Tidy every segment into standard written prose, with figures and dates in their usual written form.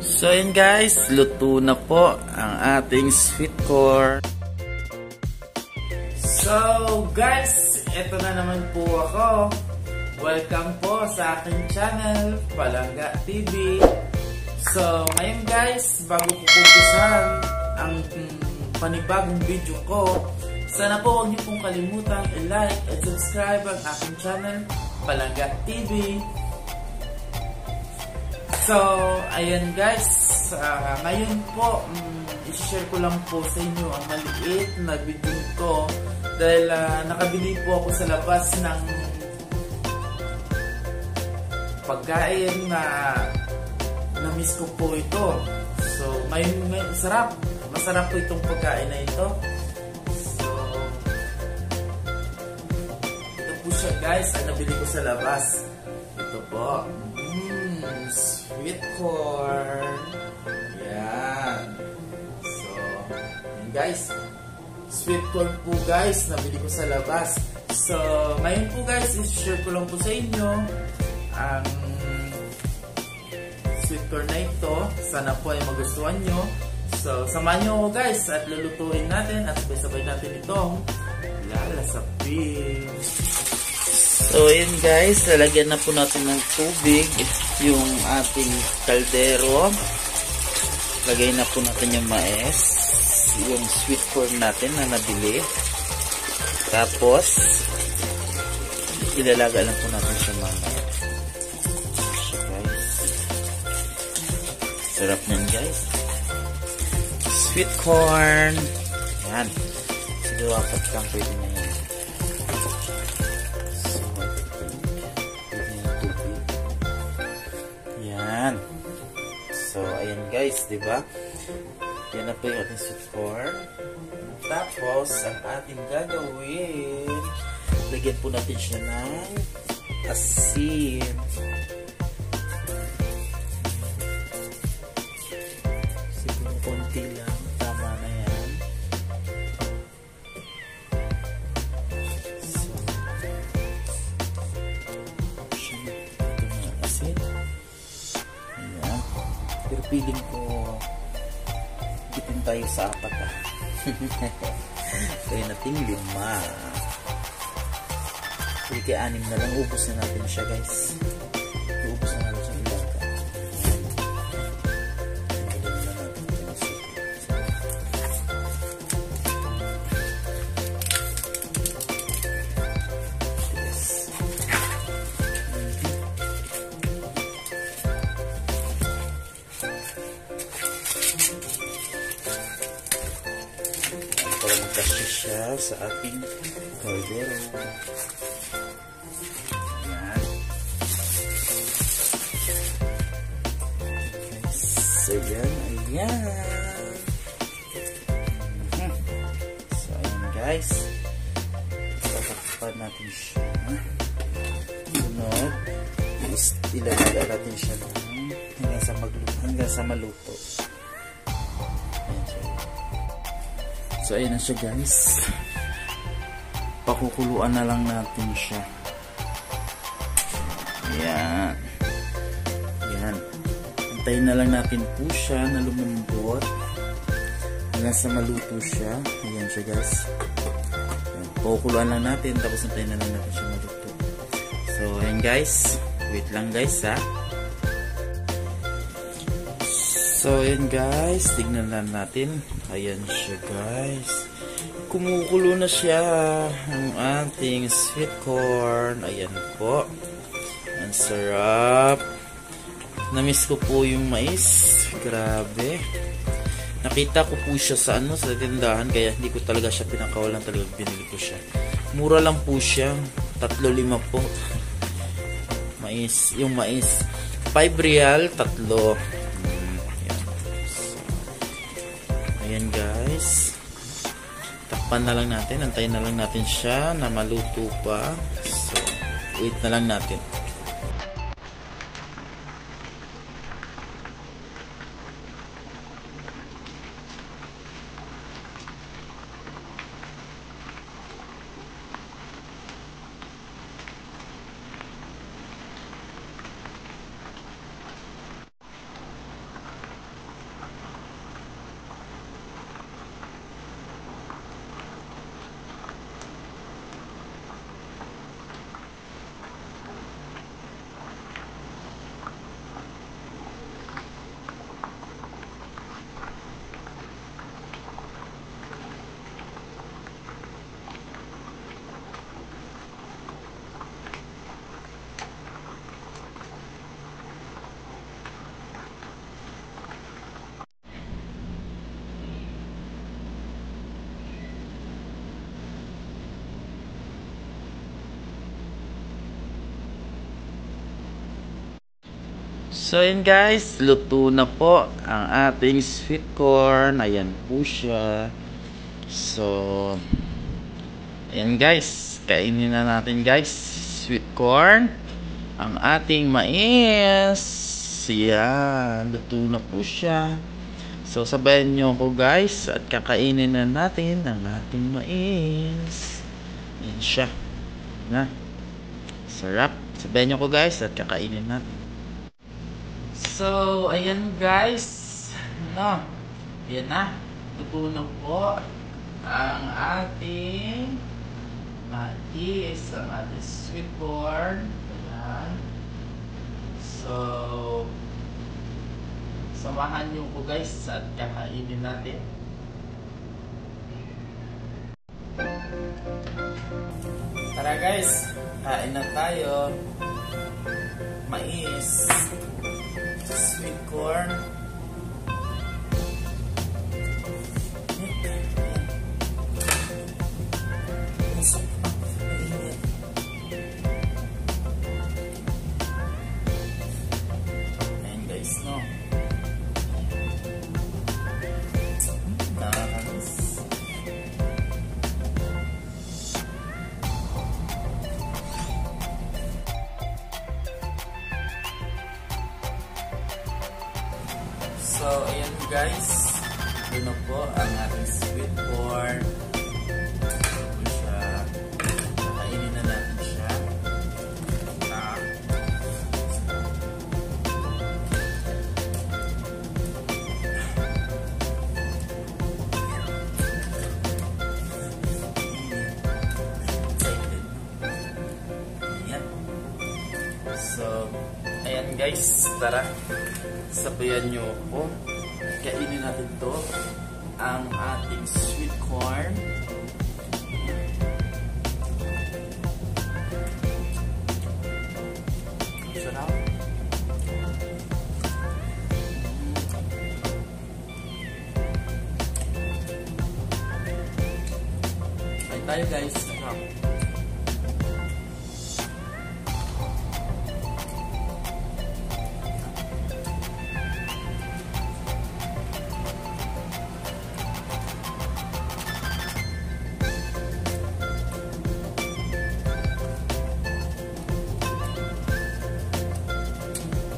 So yun guys, luto na po ang ating sweet corn. So guys, eto na naman po ako. Welcome po sa aking channel, Palangga TV. So ngayon guys, bago ko umpisahan ang panibagong video ko, sana po huwag niyo pong kalimutang i-like at subscribe ang aking channel, Palangga TV. So, ayan guys, ngayon po, i-share ko lang po sa inyo ang maliit na video ko dahil nakabili po ako sa labas ng pagkain na na-miss ko po ito. So, ngayon masarap po itong pagkain na ito. So, ito po siya guys, ang nabili ko sa labas. Ito po. Sweet corn. Yan. So, yan guys. Sweet corn po guys, nabili ko sa labas. So, ngayon po guys, i-share ko lang po sa inyo ang sweet corn na ito. Sana po ay magustuhan nyo. So, samahan nyo ako guys at lulutuin natin at sabay-sabay natin itong lalasapin. So, yun guys, lalagyan na po natin ng tubig yung ating kaldero. Lagay na po natin yung mais, yung sweet corn natin na nabili. Tapos, ilalaga lang po natin siya mamaya. Sarap nyan guys. Sweet corn. Yan. Siguro apat lang pwede na yan. So, ayan guys, diba? Yan na po yung ating sweet corn. Tapos, ang ating gagawin, lagyan po natin siya ng asin. Siguro konti lang. Tama na yan. So, ito na asin. Ayan. Pero feeling ko bitin tayo sa apat kaya natin 5. Pwede kaya 6 na lang. Ubus na natin siya guys. Ubus na natin siya ilaga. Para magkasya siya sa ating kaldero. Yan. So, yan. Ayan. So, ayan guys. Patakpan natin siya. Tunog. Ilalaga natin siya hanggang sa maluto. Ayan siya. So, ayan na siya guys. Pakukuluan na lang natin siya. Ayan. Ayan. Antayin na lang natin po siya na lumambot hanggang sa maluto siya. Ayan siya guys. Ayan. Pakukuluan lang natin tapos antayin na lang natin siya maluto. So, ayan guys. Wait lang guys ha. So, ayan guys, tignan lang natin. Ayan siya guys. Kumukulo na siya ang ating sweet corn. Ayan po. Ang sarap. Namiss ko po yung mais. Grabe. Nakita ko po siya sa sa tindahan. Kaya hindi ko talaga siya pinakawalan. Talagang binili ko siya. Mura lang po siya. 3-5 po. Mais. Yung mais. 5 real, 3. Ayan guys. Takpan na lang natin. Antayin na lang natin siya na maluto pa. So, wait na lang natin. So yun guys, luto na po ang ating sweet corn. Ayan po siya. So ayan guys, kainin na natin guys. Sweet corn. Ang ating mais. Yan, luto na po siya. So sabayan nyo ko guys at kakainin na natin ang ating mais. Yan siya. Na. Sarap. Sabayan nyo ko guys at kakainin natin. So, ayan guys. Ano? Ayan na. Luto na po ang ating mais, ang ating sweet corn. Ayan. So, samahan nyo ko guys at kakainin natin. Tara guys, kain na tayo. Mais, sweet corn. Ayan guys, no? Nakakamiss. So, ayan guys. Ito na po ang ating sweet corn. Ito siya. Kakainin na natin siya. Ayan. So, ayan guys. Tara. Sabayan nyo po. Kainin natin to. Ang ating sweet corn. Sarap. Kain tayo guys. Sarap.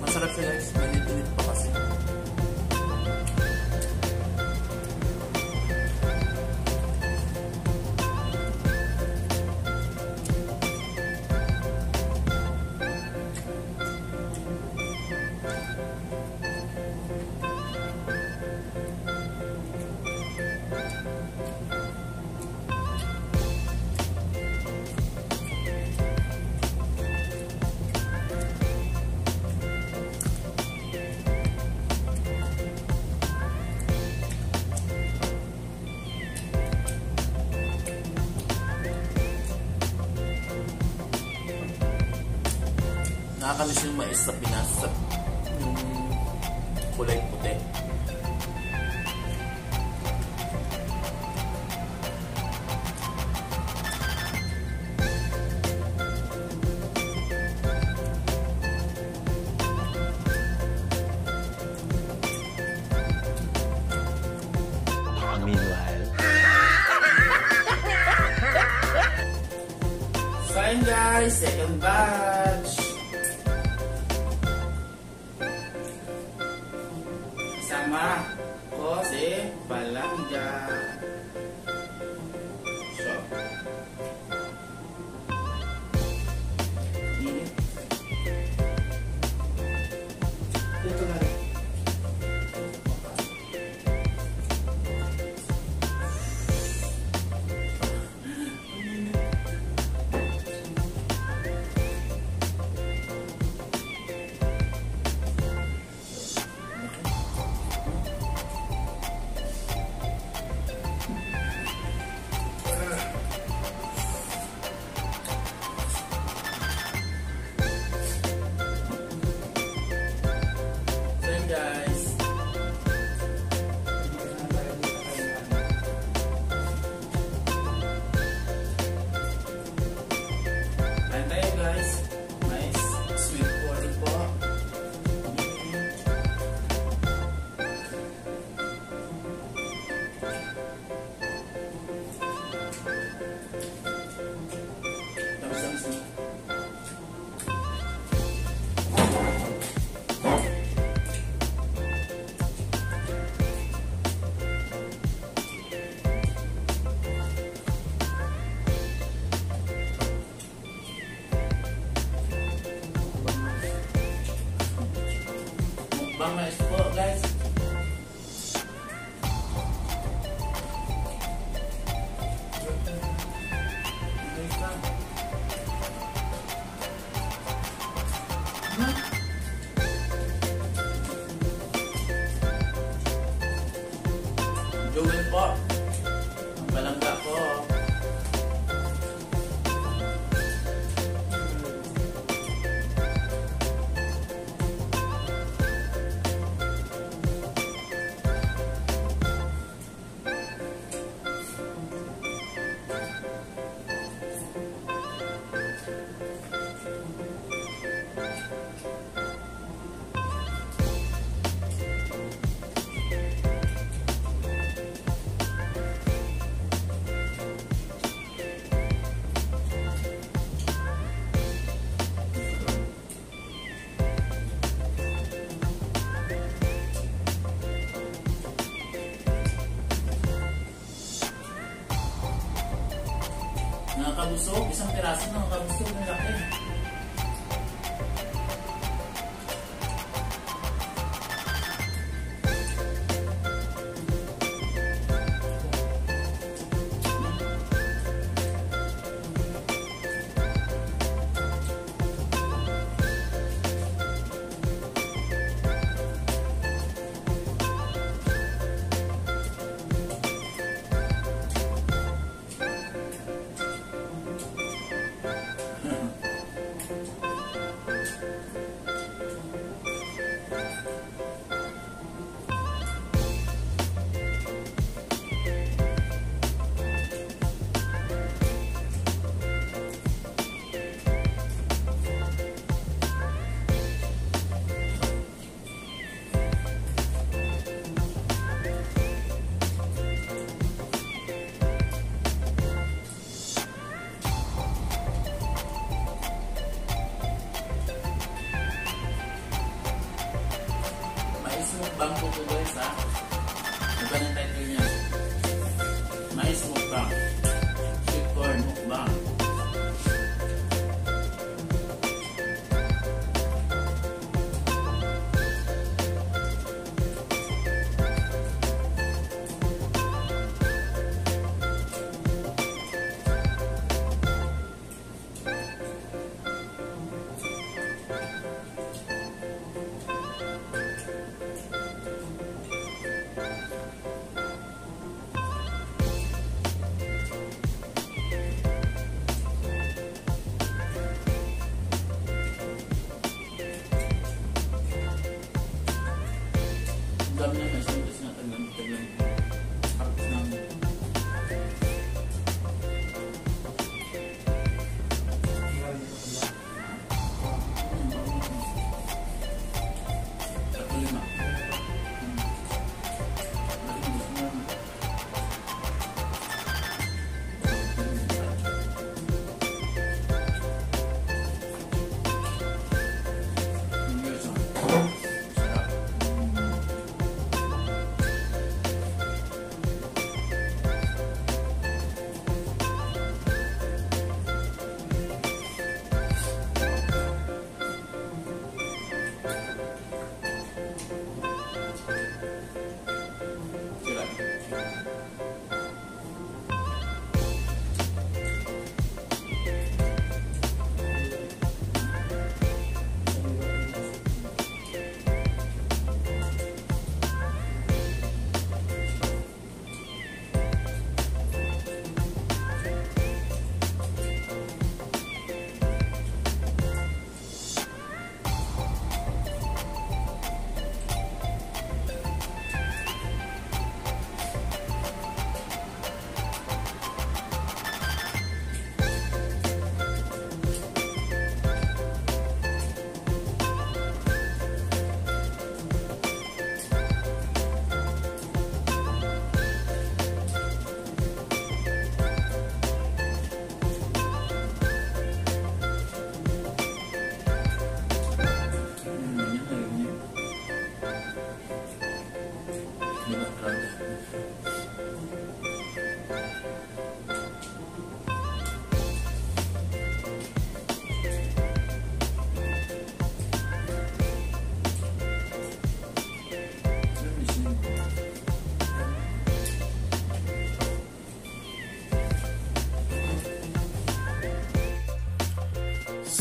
Masarap siya guys, mainit-init pa kasi. Nakakamiss yung mais sa Pinas. Yung kulay puti. Meanwhile. Sign guys, second batch. Sama ko si Balangga. So. Dito na rin. Mukbang mais po guys. Gawin po. Ang balangga po. Nakakabusog, isang piraso na nakakabusog ng laki. Mukbang po po guys ha. Iba ng title niya. Mais mukbang. Sweet corn mukbang. Dami na mais mo kasi nataglan harap ng lima.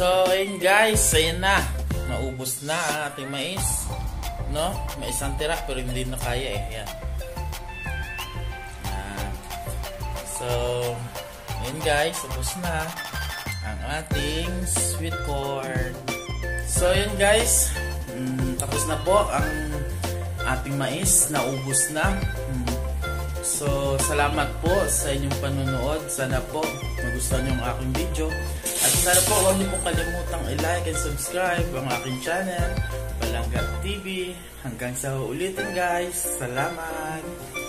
So, ayun guys, ayun na. Naubos na ang ating mais. No? May isang tira pero hindi na kaya eh. Yan. So, ayun guys, ubos na ang ating sweet corn. So, ayun guys, tapos na po ang ating mais. Naubos na. So, salamat po sa inyong panunood. Sana po magustuhan niyo ang aking video. At sana po huwag niyo po kalimutang i-like and subscribe ang aking channel, Balangga TV. Hanggang sa ulitin guys. Salamat!